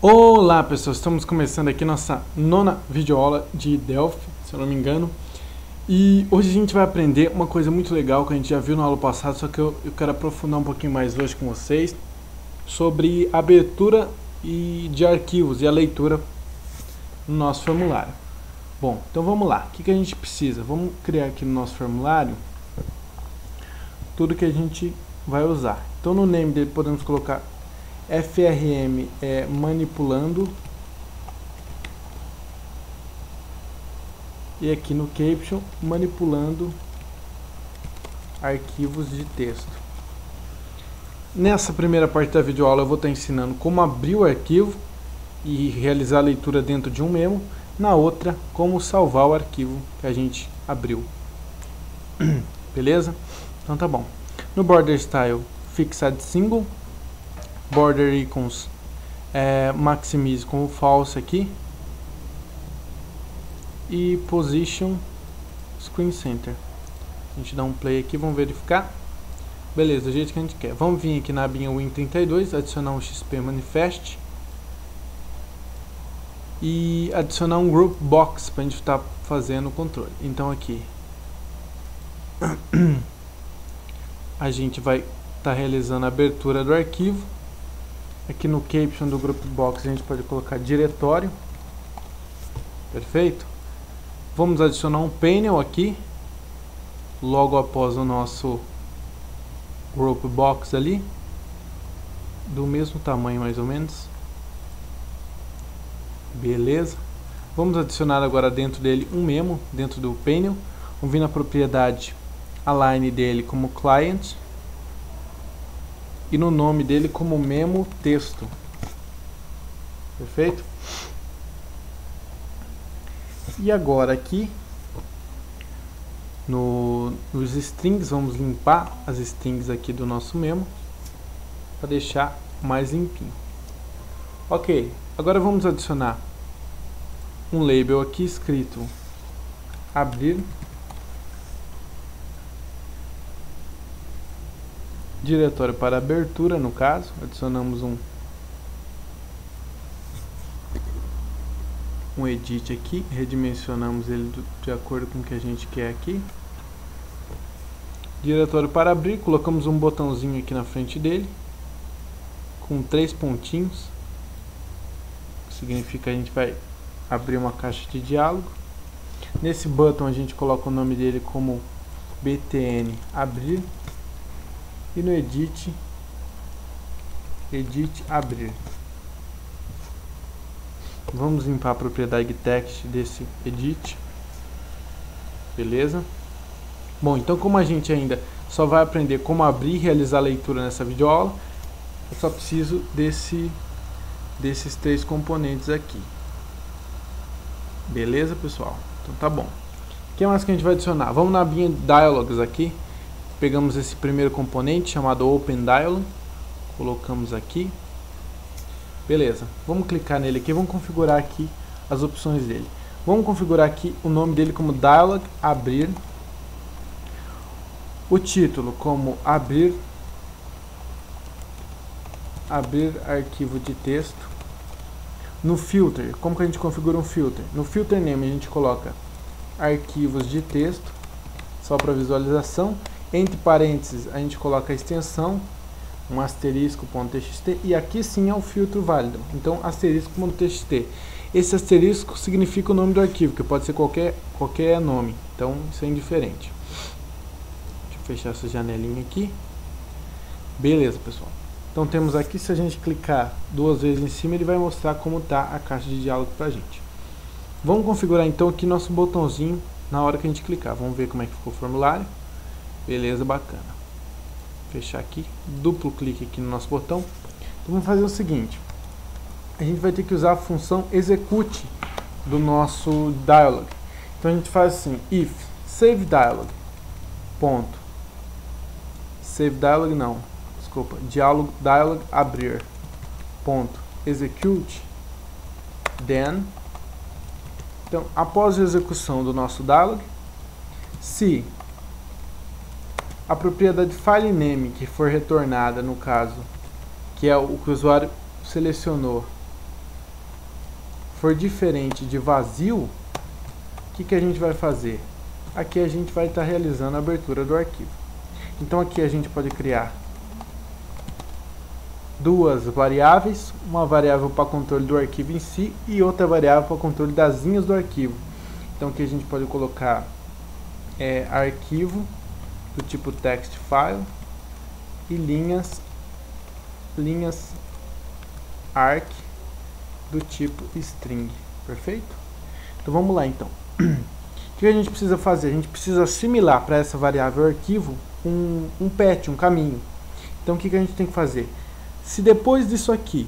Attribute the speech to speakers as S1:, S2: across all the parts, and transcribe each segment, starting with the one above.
S1: Olá pessoal, estamos começando aqui nossa nona videoaula de Delphi, se eu não me engano. E hoje a gente vai aprender uma coisa muito legal que a gente já viu na aula passada, só que eu quero aprofundar um pouquinho mais hoje com vocês sobre a abertura de arquivos e a leitura no nosso formulário. Bom, então vamos lá, o que a gente precisa? Vamos criar aqui no nosso formulário tudo que a gente vai usar. Então no name dele podemos colocar FRM manipulando, e aqui no caption manipulando arquivos de texto. Nessa primeira parte da videoaula eu vou estar ensinando como abrir o arquivo e realizar a leitura dentro de um memo. Na outra, como salvar o arquivo que a gente abriu. Beleza? Então tá bom. No border style, fixed single, border icons, maximize como false aqui, e position screen center. A gente dá um play aqui, vamos verificar. Beleza, do jeito que a gente quer. Vamos vir aqui na abinha Win32, adicionar um XP manifest e adicionar um group box para a gente estar fazendo o controle. Então aqui a gente vai estar realizando a abertura do arquivo. Aqui no caption do group box a gente pode colocar diretório. Perfeito? Vamos adicionar um panel aqui, logo após o nosso group box ali, do mesmo tamanho mais ou menos. Beleza? Vamos adicionar agora dentro dele um memo, dentro do panel. Vamos vir na propriedade align dele como client e no nome dele como memo texto. Perfeito? E agora aqui nos strings, vamos limpar as strings aqui do nosso memo para deixar mais limpinho. Ok, agora vamos adicionar um label aqui escrito abrir, diretório para abertura, no caso, adicionamos um edit aqui, redimensionamos ele de acordo com o que a gente quer aqui. Diretório para abrir, colocamos um botãozinho aqui na frente dele, com 3 pontinhos, que significa que a gente vai abrir uma caixa de diálogo. Nesse botão a gente coloca o nome dele como btn abrir, e no edit abrir. Vamos limpar a propriedade text desse edit. Beleza? Bom, então como a gente ainda só vai aprender como abrir e realizar a leitura nessa videoaula, eu só preciso desses 3 componentes aqui. Beleza, pessoal? Então tá bom. O que mais que a gente vai adicionar? Vamos na abinha Dialogs aqui. Pegamos esse primeiro componente chamado Open Dialog, colocamos aqui. Beleza, vamos clicar nele aqui, vamos configurar aqui as opções dele. Vamos configurar aqui o nome dele como Dialog abrir, o título como abrir arquivo de texto. No filter, como que a gente configura um filter? No filter name a gente coloca arquivos de texto, só para visualização. Entre parênteses a gente coloca a extensão, um asterisco.txt, e aqui sim é o filtro válido. Então asterisco.txt. Esse asterisco significa o nome do arquivo, que pode ser qualquer nome. Então isso é indiferente. Deixa eu fechar essa janelinha aqui. Beleza, pessoal. Então temos aqui, se a gente clicar 2 vezes em cima, ele vai mostrar como está a caixa de diálogo pra gente. Vamos configurar então aqui nosso botãozinho na hora que a gente clicar. Vamos ver como é que ficou o formulário. Beleza, bacana. Fechar aqui, duplo clique aqui no nosso botão. Então vamos fazer o seguinte: a gente vai ter que usar a função execute do nosso dialog. Então a gente faz assim: if save dialog ponto save dialog não, desculpa, dialog abrir ponto execute, then, então após a execução do nosso dialog, se a propriedade file name que for retornada, no caso, que é o que o usuário selecionou, for diferente de vazio, o que a gente vai fazer? Aqui a gente vai estar realizando a abertura do arquivo. Então aqui a gente pode criar duas variáveis, uma variável para controle do arquivo em si e outra variável para controle das linhas do arquivo. Então aqui a gente pode colocar arquivo do tipo text file e linhas arc do tipo string, perfeito? Então vamos lá então. O que a gente precisa fazer? A gente precisa assimilar para essa variável arquivo um path, um caminho. Então o que a gente tem que fazer? Se depois disso aqui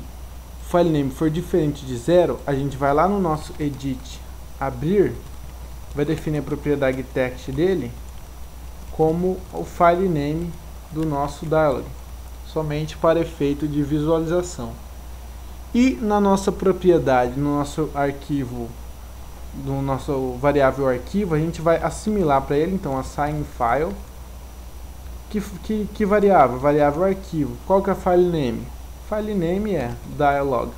S1: o file name for diferente de 0, a gente vai lá no nosso edit, abrir, vai definir a propriedade text dele como o file name do nosso dialog, somente para efeito de visualização. E na nossa propriedade, no nosso arquivo, do nosso variável arquivo, a gente vai assimilar para ele, então assign file, que variável? Variável arquivo. Qual que é a file name? File name é dialog,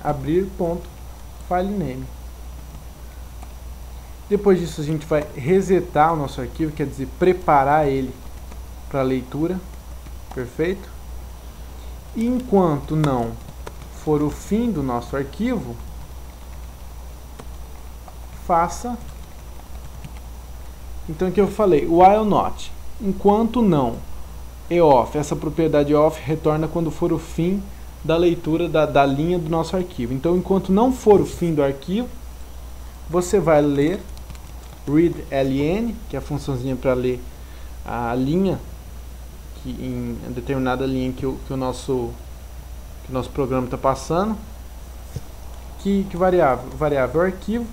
S1: abrir ponto file name. Depois disso a gente vai resetar o nosso arquivo, quer dizer, preparar ele para leitura, perfeito? E enquanto não for o fim do nosso arquivo, faça, então aqui eu falei, while not, enquanto não, e off, essa propriedade off retorna quando for o fim da leitura da linha do nosso arquivo. Então enquanto não for o fim do arquivo, você vai ler readLN, que é a funçãozinha para ler a linha, que em determinada linha que o nosso programa está passando. Que variável? Variável arquivo.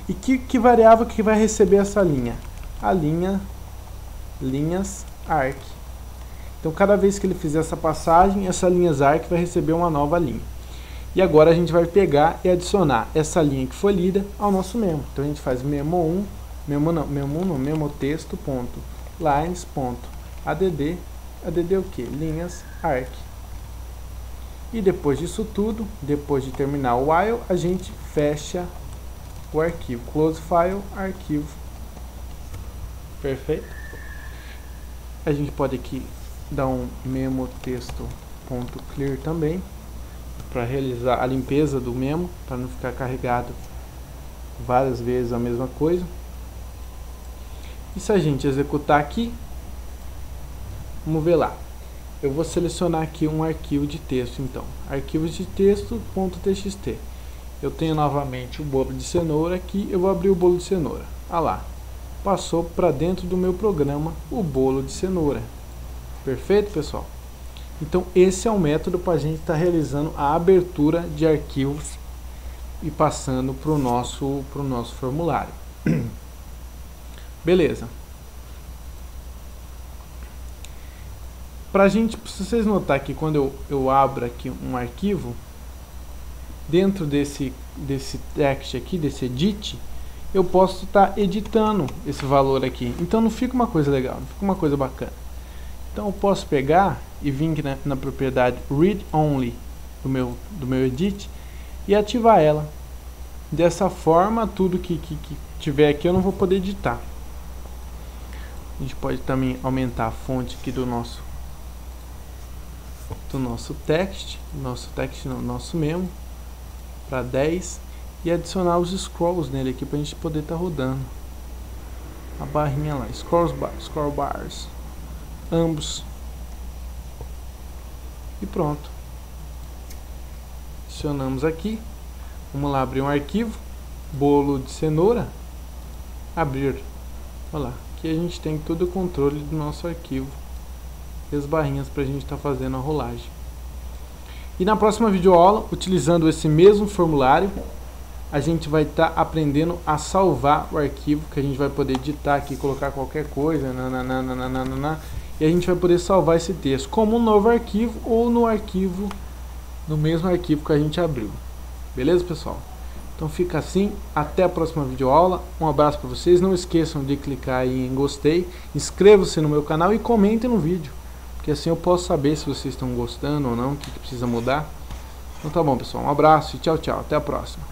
S1: E que variável que vai receber essa linha? A linha linhas arc. Então cada vez que ele fizer essa passagem, essa linhas arc vai receber uma nova linha. E agora a gente vai pegar e adicionar essa linha que foi lida ao nosso memo. Então a gente faz memo1, memo texto ponto lines ponto add o que? Linhas arc. E depois disso tudo, depois de terminar o while, a gente fecha o arquivo, close file, arquivo, perfeito? A gente pode aqui dar um memo texto ponto clear também, para realizar a limpeza do memo, para não ficar carregado várias vezes a mesma coisa. E se a gente executar aqui, vamos ver lá. Eu vou selecionar aqui um arquivo de texto, então, arquivos de texto.txt. Eu tenho novamente o bolo de cenoura aqui, eu vou abrir o bolo de cenoura. Ah lá, passou para dentro do meu programa o bolo de cenoura. Perfeito, pessoal? Então esse é o método para a gente estar realizando a abertura de arquivos e passando para o nosso formulário. Beleza. Se vocês notarem que quando eu abro aqui um arquivo, dentro desse text aqui, desse edit, eu posso estar editando esse valor aqui. Então não fica uma coisa legal, não fica uma coisa bacana. Então eu posso pegar e vir aqui na propriedade read only do meu edit e ativar ela. Dessa forma, tudo que tiver aqui eu não vou poder editar. A gente pode também aumentar a fonte aqui do nosso text, nosso memo para 10 e adicionar os scrolls nele aqui para a gente poder estar rodando a barrinha lá, scroll bars, ambos, e pronto. Adicionamos aqui, vamos lá abrir um arquivo, bolo de cenoura, abrir, olha lá, aqui a gente tem todo o controle do nosso arquivo e as barrinhas para a gente estar fazendo a rolagem. E na próxima videoaula, utilizando esse mesmo formulário, a gente vai estar aprendendo a salvar o arquivo, que a gente vai poder editar aqui, colocar qualquer coisa, e a gente vai poder salvar esse texto como um novo arquivo ou no mesmo arquivo que a gente abriu. Beleza, pessoal? Então fica assim, até a próxima videoaula, um abraço para vocês, não esqueçam de clicar aí em gostei, inscrevam-se no meu canal e comentem no vídeo, porque assim eu posso saber se vocês estão gostando ou não, o que precisa mudar. Então tá bom, pessoal, um abraço e tchau, tchau, até a próxima.